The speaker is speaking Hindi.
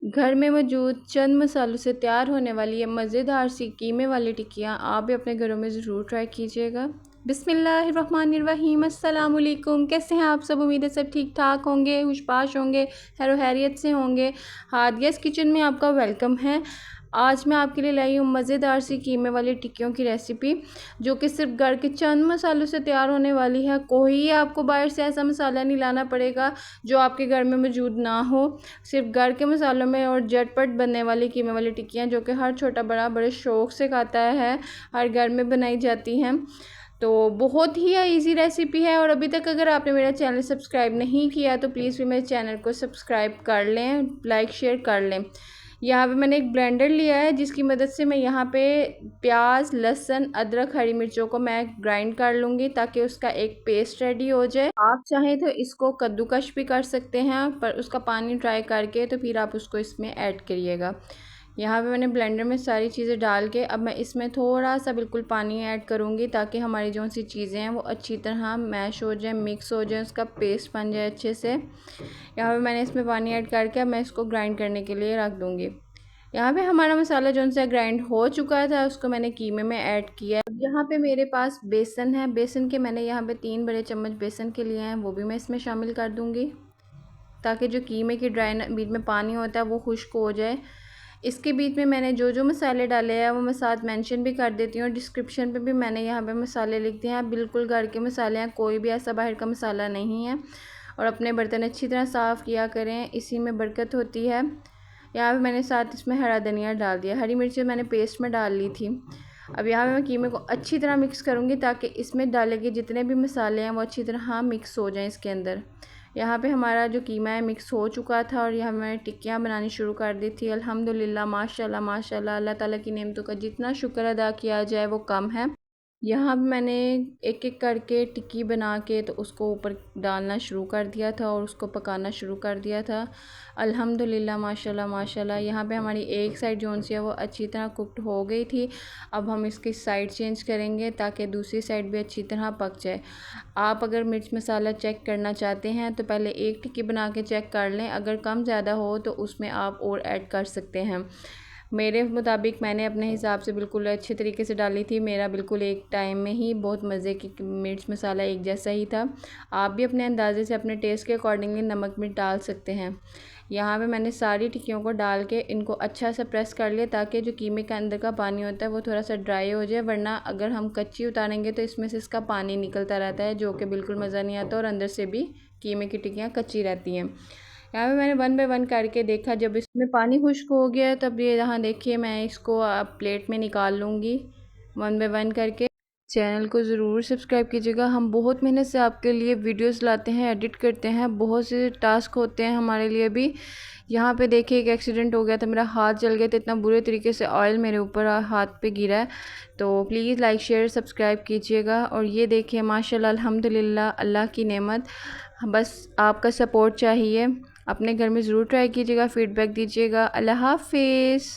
घर में मौजूद चंद मसालों से तैयार होने वाली ये मज़ेदार सी कीमे वाली टिक्कियाँ आप भी अपने घरों में ज़रूर ट्राई कीजिएगा। बिस्मिल्लाहिर्रहमानिर्रहीम, अस्सलाम वालेकुम। कैसे हैं आप सब? उम्मीद है सब ठीक ठाक होंगे, हुश-बाश होंगे, खैर खैरियत से होंगे। हादियास किचन में आपका वेलकम है। आज मैं आपके लिए लाई हूँ मज़ेदार सी कीमे वाली टिक्कियों की रेसिपी, जो कि सिर्फ घर के चंद मसालों से तैयार होने वाली है। कोई आपको बाहर से ऐसा मसाला नहीं लाना पड़ेगा जो आपके घर में मौजूद ना हो। सिर्फ घर के मसालों में और झटपट बनने वाली कीमे वाली टिक्कियाँ, जो कि हर छोटा बड़ा बड़े शौक़ से खाता है, हर घर में बनाई जाती हैं। तो बहुत ही इजी रेसिपी है। और अभी तक अगर आपने मेरा चैनल सब्सक्राइब नहीं किया तो प्लीज़ भी मेरे चैनल को सब्सक्राइब कर लें, लाइक शेयर कर लें। यहाँ पे मैंने एक ब्लेंडर लिया है, जिसकी मदद से मैं यहाँ पे प्याज, लहसुन, अदरक, हरी मिर्चों को मैं ग्राइंड कर लूँगी ताकि उसका एक पेस्ट रेडी हो जाए। आप चाहें तो इसको कद्दूकश भी कर सकते हैं, पर उसका पानी ड्राई करके तो फिर आप उसको इसमें ऐड करिएगा। यहाँ पे मैंने ब्लेंडर में सारी चीज़ें डाल के अब मैं इसमें थोड़ा सा बिल्कुल पानी ऐड करूँगी ताकि हमारी जो सी चीज़ें हैं वो अच्छी तरह मैश हो जाए, मिक्स हो जाए, उसका पेस्ट बन जाए अच्छे से। यहाँ पे मैंने इसमें पानी ऐड करके अब मैं इसको ग्राइंड करने के लिए रख दूँगी। यहाँ पे हमारा मसाला जो सा ग्राइंड हो चुका था, उसको मैंने कीमे में ऐड किया है। अब यहाँ पे मेरे पास बेसन है, बेसन के मैंने यहाँ पे 3 बड़े चम्मच बेसन के लिए हैं, वो भी मैं इसमें शामिल कर दूँगी ताकि जो कीमे की ड्राई बीच में पानी होता है वो खुश्क हो जाए। इसके बीच में मैंने जो जो मसाले डाले हैं वो मैं साथ मेंशन भी कर देती हूँ। डिस्क्रिप्शन पे भी मैंने यहाँ पे मसाले लिख दिए हैं। बिल्कुल घर के मसाले हैं, कोई भी ऐसा बाहर का मसाला नहीं है। और अपने बर्तन अच्छी तरह साफ़ किया करें, इसी में बरकत होती है। यहाँ पे मैंने साथ इसमें हरा धनिया डाल दिया, हरी मिर्ची मैंने पेस्ट में डाल ली थी। अब यहाँ पे मैं कीमे को अच्छी तरह मिक्स करूँगी ताकि इसमें डाले गए जितने भी मसाले हैं वो अच्छी तरह मिक्स हो जाएं इसके अंदर। यहाँ पे हमारा जो कीमा है मिक्स हो चुका था और यहाँ मैंने टिक्कियाँ बनानी शुरू कर दी थी। अल्हम्दुलिल्लाह, माशाल्लाह माशाल्लाह, अल्लाह ताला की नेमतों का जितना शुक्र अदा किया जाए वो कम है। यहाँ पे मैंने एक एक करके टिक्की बना के तो उसको ऊपर डालना शुरू कर दिया था और उसको पकाना शुरू कर दिया था। अल्हम्दुलिल्लाह, माशाल्लाह माशाल्लाह। यहाँ पे हमारी एक साइड जो सी है वो अच्छी तरह कुक्ड हो गई थी। अब हम इसकी साइड चेंज करेंगे ताकि दूसरी साइड भी अच्छी तरह पक जाए। आप अगर मिर्च मसाला चेक करना चाहते हैं तो पहले एक टिक्की बना के चेक कर लें, अगर कम ज़्यादा हो तो उसमें आप और ऐड कर सकते हैं। मेरे मुताबिक मैंने अपने हिसाब से बिल्कुल अच्छे तरीके से डाली थी। मेरा बिल्कुल एक टाइम में ही बहुत मज़े की मिर्च मसाला एक जैसा ही था। आप भी अपने अंदाज़े से अपने टेस्ट के अकॉर्डिंगली नमक मिर्च डाल सकते हैं। यहाँ पे मैंने सारी टिक्कियों को डाल के इनको अच्छा सा प्रेस कर लिया ताकि जो कीमे के अंदर का पानी होता है वो थोड़ा सा ड्राई हो जाए, वरना अगर हम कच्ची उतारेंगे तो इसमें से इसका पानी निकलता रहता है, जो कि बिल्कुल मज़ा नहीं आता और अंदर से भी कीमे की टिक्कियाँ कच्ची रहती हैं। यहाँ पे मैंने 1 बाय 1 करके देखा, जब इसमें पानी खुश्क हो गया तब ये यहाँ देखिए मैं इसको प्लेट में निकाल लूँगी 1 बाय 1 करके। चैनल को ज़रूर सब्सक्राइब कीजिएगा। हम बहुत मेहनत से आपके लिए वीडियोस लाते हैं, एडिट करते हैं, बहुत से टास्क होते हैं हमारे लिए भी। यहाँ पे देखिए एक एक्सीडेंट हो गया था, मेरा हाथ जल गया था, इतना बुरे तरीके से ऑयल मेरे ऊपर हाथ पे गिरा है। तो प्लीज़ लाइक शेयर सब्सक्राइब कीजिएगा। और ये देखिए माशाल्लाह अल्हम्दुलिल्लाह, अल्लाह की नेमत, बस आपका सपोर्ट चाहिए। अपने घर में ज़रूर ट्राई कीजिएगा, फ़ीडबैक दीजिएगा। अल्लाह हाफ़िज़।